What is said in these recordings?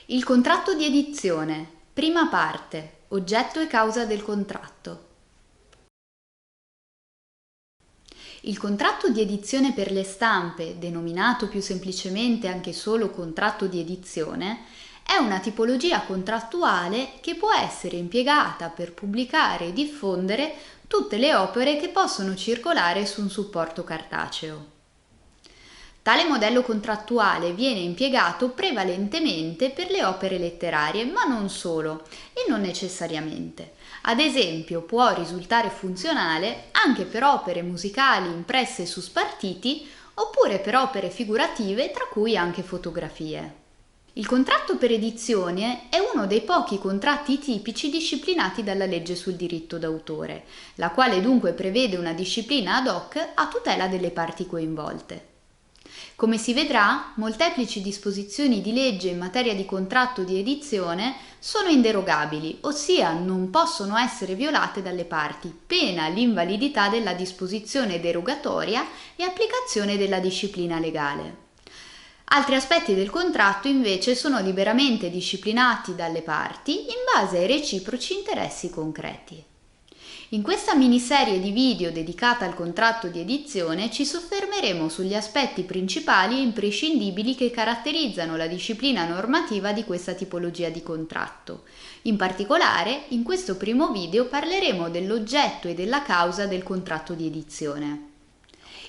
Il contratto di edizione. Prima parte. Oggetto e causa del contratto. Il contratto di edizione per le stampe, denominato più semplicemente anche solo contratto di edizione, è una tipologia contrattuale che può essere impiegata per pubblicare e diffondere tutte le opere che possono circolare su un supporto cartaceo. Tale modello contrattuale viene impiegato prevalentemente per le opere letterarie, ma non solo, e non necessariamente. Ad esempio, può risultare funzionale anche per opere musicali impresse su spartiti oppure per opere figurative, tra cui anche fotografie. Il contratto per edizione è uno dei pochi contratti tipici disciplinati dalla legge sul diritto d'autore, la quale dunque prevede una disciplina ad hoc a tutela delle parti coinvolte. Come si vedrà, molteplici disposizioni di legge in materia di contratto di edizione sono inderogabili, ossia non possono essere violate dalle parti, pena l'invalidità della disposizione derogatoria e applicazione della disciplina legale. Altri aspetti del contratto invece sono liberamente disciplinati dalle parti in base ai reciproci interessi concreti. In questa miniserie di video dedicata al contratto di edizione ci soffermeremo sugli aspetti principali e imprescindibili che caratterizzano la disciplina normativa di questa tipologia di contratto. In particolare, in questo primo video parleremo dell'oggetto e della causa del contratto di edizione.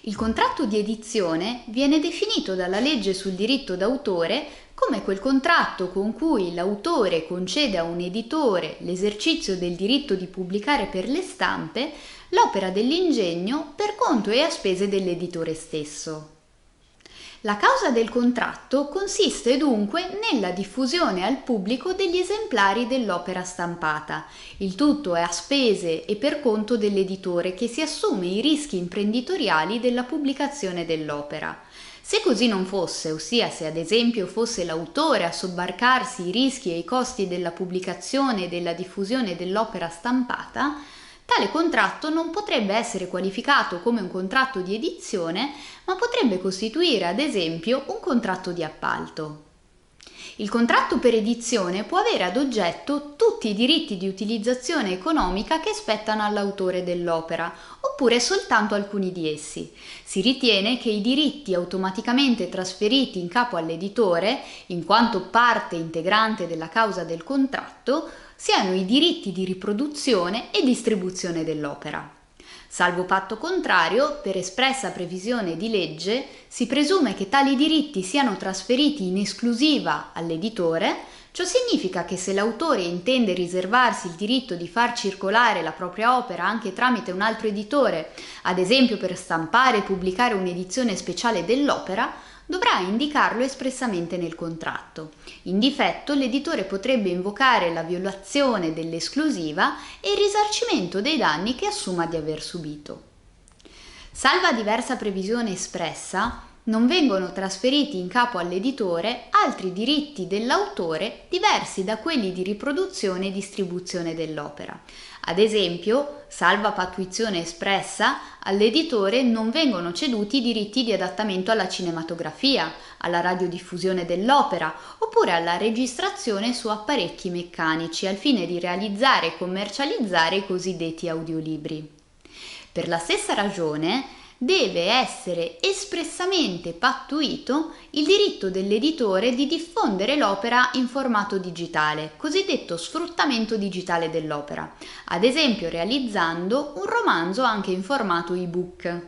Il contratto di edizione viene definito dalla legge sul diritto d'autore come quel contratto con cui l'autore concede a un editore l'esercizio del diritto di pubblicare per le stampe l'opera dell'ingegno per conto e a spese dell'editore stesso. La causa del contratto consiste dunque nella diffusione al pubblico degli esemplari dell'opera stampata. Il tutto è a spese e per conto dell'editore che si assume i rischi imprenditoriali della pubblicazione dell'opera. Se così non fosse, ossia se ad esempio fosse l'autore a sobbarcarsi i rischi e i costi della pubblicazione e della diffusione dell'opera stampata, tale contratto non potrebbe essere qualificato come un contratto di edizione, ma potrebbe costituire ad esempio un contratto di appalto. Il contratto per edizione può avere ad oggetto tutti i diritti di utilizzazione economica che spettano all'autore dell'opera, oppure soltanto alcuni di essi. Si ritiene che i diritti automaticamente trasferiti in capo all'editore, in quanto parte integrante della causa del contratto, siano i diritti di riproduzione e distribuzione dell'opera. Salvo patto contrario, per espressa previsione di legge, si presume che tali diritti siano trasferiti in esclusiva all'editore. Ciò significa che se l'autore intende riservarsi il diritto di far circolare la propria opera anche tramite un altro editore, ad esempio per stampare e pubblicare un'edizione speciale dell'opera, dovrà indicarlo espressamente nel contratto. In difetto, l'editore potrebbe invocare la violazione dell'esclusiva e il risarcimento dei danni che assuma di aver subito. Salva diversa previsione espressa, non vengono trasferiti in capo all'editore altri diritti dell'autore diversi da quelli di riproduzione e distribuzione dell'opera. Ad esempio, salva pattuizione espressa, all'editore non vengono ceduti i diritti di adattamento alla cinematografia, alla radiodiffusione dell'opera oppure alla registrazione su apparecchi meccanici al fine di realizzare e commercializzare i cosiddetti audiolibri. Per la stessa ragione, deve essere espressamente pattuito il diritto dell'editore di diffondere l'opera in formato digitale, cosiddetto sfruttamento digitale dell'opera, ad esempio realizzando un romanzo anche in formato ebook.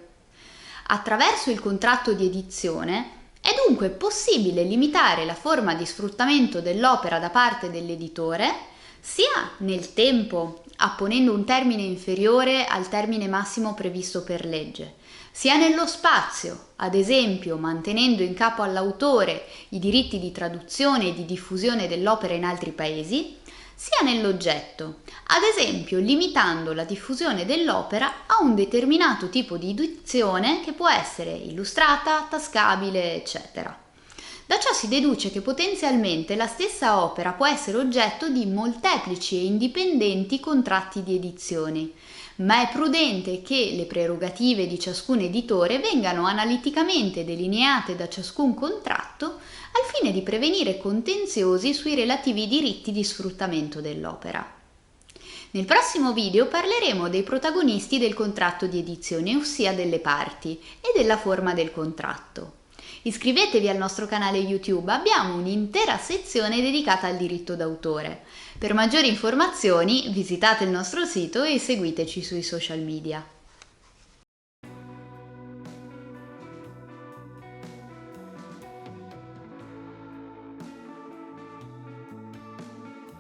Attraverso il contratto di edizione è dunque possibile limitare la forma di sfruttamento dell'opera da parte dell'editore, sia nel tempo, apponendo un termine inferiore al termine massimo previsto per legge, sia nello spazio, ad esempio mantenendo in capo all'autore i diritti di traduzione e di diffusione dell'opera in altri paesi, sia nell'oggetto, ad esempio limitando la diffusione dell'opera a un determinato tipo di edizione che può essere illustrata, tascabile, eccetera. Da ciò si deduce che potenzialmente la stessa opera può essere oggetto di molteplici e indipendenti contratti di edizione, ma è prudente che le prerogative di ciascun editore vengano analiticamente delineate da ciascun contratto al fine di prevenire contenziosi sui relativi diritti di sfruttamento dell'opera. Nel prossimo video parleremo dei protagonisti del contratto di edizione, ossia delle parti, e della forma del contratto. Iscrivetevi al nostro canale YouTube, abbiamo un'intera sezione dedicata al diritto d'autore. Per maggiori informazioni visitate il nostro sito e seguiteci sui social media.